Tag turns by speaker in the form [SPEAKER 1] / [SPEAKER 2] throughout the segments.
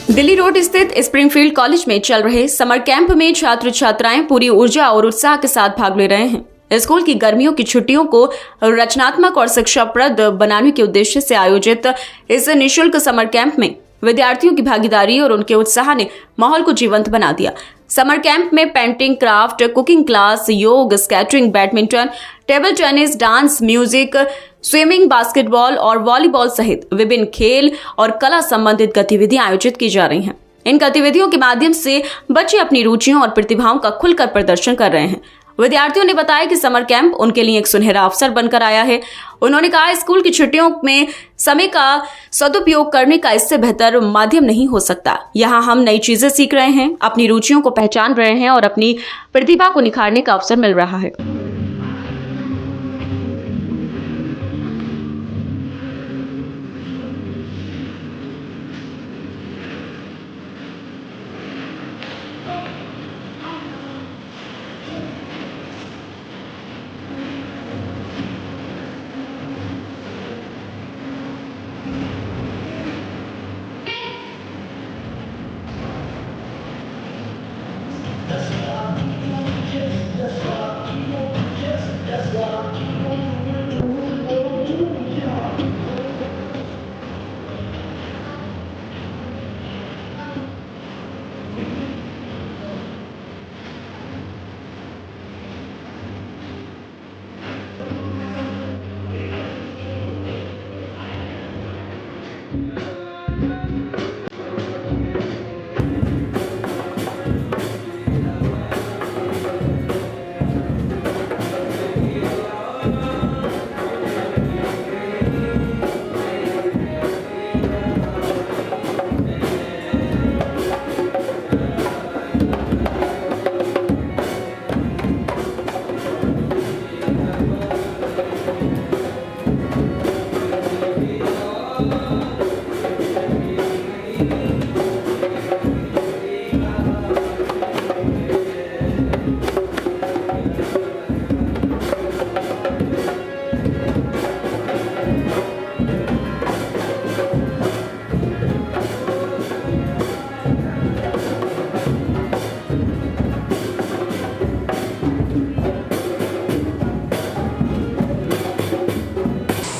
[SPEAKER 1] Delhi road स्थित Springfield college में चल रहे समर कैंप में छात्र छात्राएं पूरी ऊर्जा और उत्साह के साथ भाग ले रहे हैं। स्कूल की गर्मियों की छुट्टियों को रचनात्मक और शिक्षाप्रद बनाने के उद्देश्य से आयोजित इस निःशुल्क समर कैंप में विद्यार्थियों की भागीदारी और उनके उत्साह ने माहौल को जीवंत बना दिया। समर कैंप में पेंटिंग, क्राफ्ट, कुकिंग क्लास, योग, skating, badminton, table tennis, dance, music, swimming, basketball और वॉलीबॉल सहित विभिन्न खेल और कला संबंधित गतिविधियां आयोजित की जा रही हैं। इन गतिविधियों के माध्यम से बच्चे अपनी रुचियों और प्रतिभाओं का खुलकर प्रदर्शन कर रहे हैं। विद्यार्थियों ने बताया कि समर कैंप उनके लिए एक सुनहरा अवसर बनकर आया है। उन्होंने कहा, स्कूल की छुट्टियों में समय का सदुपयोग करने का इससे बेहतर माध्यम नहीं हो सकता। यहाँ हम नई चीजें सीख रहे हैं, अपनी रुचियों को पहचान रहे हैं और अपनी प्रतिभा को निखारने का अवसर मिल रहा है।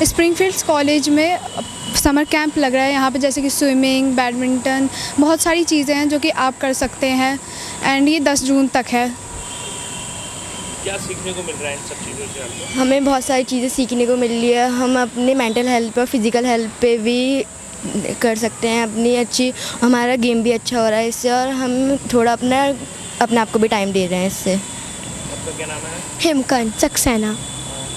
[SPEAKER 2] स्प्रिंगफील्ड्स कॉलेज में समर कैंप लग रहा है। यहाँ पे जैसे कि स्विमिंग, बैडमिंटन, बहुत सारी चीज़ें हैं जो कि आप कर सकते हैं एंड ये 10 जून तक है।
[SPEAKER 3] क्या सीखने को मिल रहा है इन सब चीज़ों से आपको?
[SPEAKER 4] हमें बहुत सारी चीज़ें सीखने को मिल रही है। हम अपने मेंटल हेल्थ पर, फिज़िकल हेल्थ पे भी कर सकते हैं अपनी अच्छी। हमारा गेम भी अच्छा हो रहा है इससे और हम थोड़ा अपने आप को भी टाइम दे रहे हैं इससे।
[SPEAKER 3] आपका क्या नाम है?
[SPEAKER 5] हिमकन सक्सेना।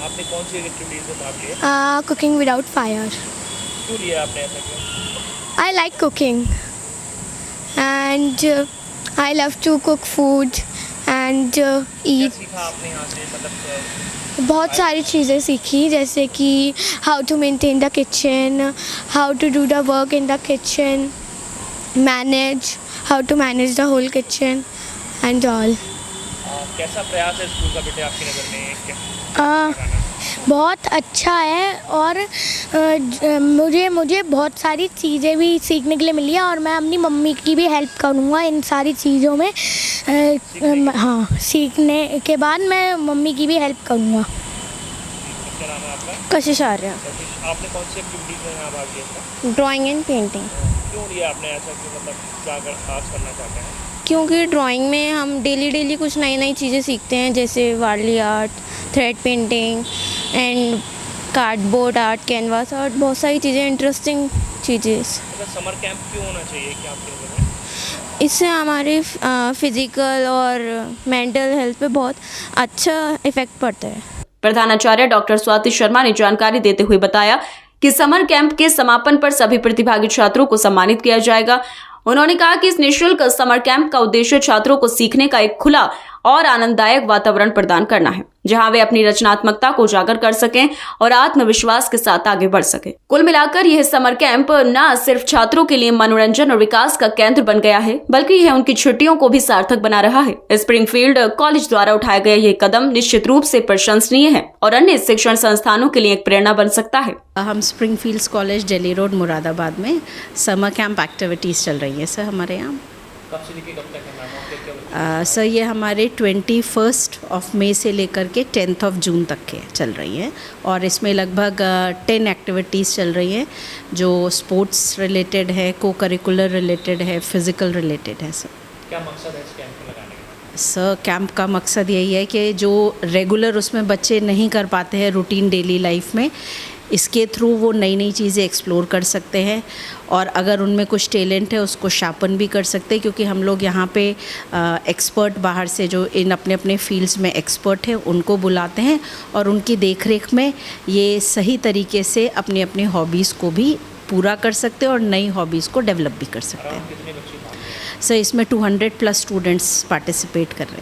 [SPEAKER 3] आपने कौन सी एक्टिविटीज़ में भाग लिया?
[SPEAKER 5] Cooking without fire.
[SPEAKER 3] क्यों लिया आपने ऐसा क्यों?
[SPEAKER 5] I like cooking and I love to cook food and
[SPEAKER 3] क्या
[SPEAKER 5] ईट।
[SPEAKER 3] सीखा आपने यहाँ से? मतलब
[SPEAKER 5] बहुत सारी चीज़ें सीखी, जैसे कि how to maintain the kitchen, how to do the work in the kitchen, how to manage the whole kitchen and all.
[SPEAKER 3] कैसा प्रयास है स्कूल का बेटे आपकी नज़र में?
[SPEAKER 5] बहुत अच्छा है और मुझे बहुत सारी चीज़ें भी सीखने के लिए मिली है और मैं अपनी मम्मी की भी हेल्प करूँगा इन सारी चीज़ों में। हाँ, सीखने के बाद मैं मम्मी की भी हेल्प करूँगा।
[SPEAKER 3] क्या नाम है आपका?
[SPEAKER 4] कशिश आर्या।
[SPEAKER 3] आपने कौन सी एक्टिविटीज़ में यहाँ भाग लिया?
[SPEAKER 4] Drawing and painting.
[SPEAKER 3] क्यों लिया आपने ऐसा? क्यों, मतलब क्या खास करना चाहते हैं?
[SPEAKER 4] क्योंकि ड्राइंग में हम डेली कुछ नई चीज़ें सीखते हैं, जैसे Warli art, thread painting and cardboard art, canvas art, बहुत सारी चीज़ें, इंटरेस्टिंग चीज़ें।
[SPEAKER 3] समर कैंप क्यों होना चाहिए क्या आपके नज़र में?
[SPEAKER 4] इससे हमारे फिज़िकल और मेंटल हेल्थ पे बहुत अच्छा इफ़ेक्ट पड़ता है।
[SPEAKER 1] प्रधानाचार्य डॉक्टर स्वाति शर्मा ने जानकारी देते हुए बताया कि समर कैंप के समापन पर सभी प्रतिभागी छात्रों को सम्मानित किया जाएगा। उन्होंने कहा कि इस निःशुल्क समर कैंप का उद्देश्य छात्रों को सीखने का एक खुला और आनंददायक वातावरण प्रदान करना है। जहां वे अपनी रचनात्मकता को उजागर कर सकें और आत्मविश्वास के साथ आगे बढ़ सकें। कुल मिलाकर यह समर कैंप न सिर्फ छात्रों के लिए मनोरंजन और विकास का केंद्र बन गया है, बल्कि यह उनकी छुट्टियों को भी सार्थक बना रहा है। स्प्रिंगफील्ड कॉलेज द्वारा उठाया गया यह कदम निश्चित रूप से प्रशंसनीय है और अन्य शिक्षण संस्थानों के लिए एक प्रेरणा बन सकता है।
[SPEAKER 6] हम स्प्रिंगफील्ड्स कॉलेज दिल्ली रोड मुरादाबाद में समर कैंप एक्टिविटीज़ चल रही है सर हमारे यहाँ।
[SPEAKER 3] कब से लेके कब तक है मैम, और क्या
[SPEAKER 6] सर ये हमारे 21 मई से लेकर के 10 जून तक के चल रही हैं और इसमें लगभग 10 एक्टिविटीज़ चल रही हैं जो स्पोर्ट्स रिलेटेड है, को करिकुलर रिलेटेड है, फिज़िकल रिलेटेड है सर।
[SPEAKER 3] क्या मकसद है इस कैंप को लगाने का?
[SPEAKER 6] सर कैंप का मकसद यही है कि जो रेगुलर उसमें बच्चे नहीं कर पाते हैं रूटीन डेली लाइफ में, इसके थ्रू वो नई नई चीज़ें एक्सप्लोर कर सकते हैं और अगर उनमें कुछ टैलेंट है उसको शार्पन भी कर सकते हैं, क्योंकि हम लोग यहाँ पे एक्सपर्ट बाहर से जो इन अपने अपने फील्ड्स में एक्सपर्ट हैं उनको बुलाते हैं और उनकी देखरेख में ये सही तरीके से अपनी अपनी हॉबीज़ को भी पूरा कर सकते हैं और नई हॉबीज़ को डेवलप भी कर सकते हैं।
[SPEAKER 3] कितने बच्चे भाग रहे हैं?
[SPEAKER 6] सर इसमें 200+ स्टूडेंट्स पार्टिसिपेट कर रहे हैं।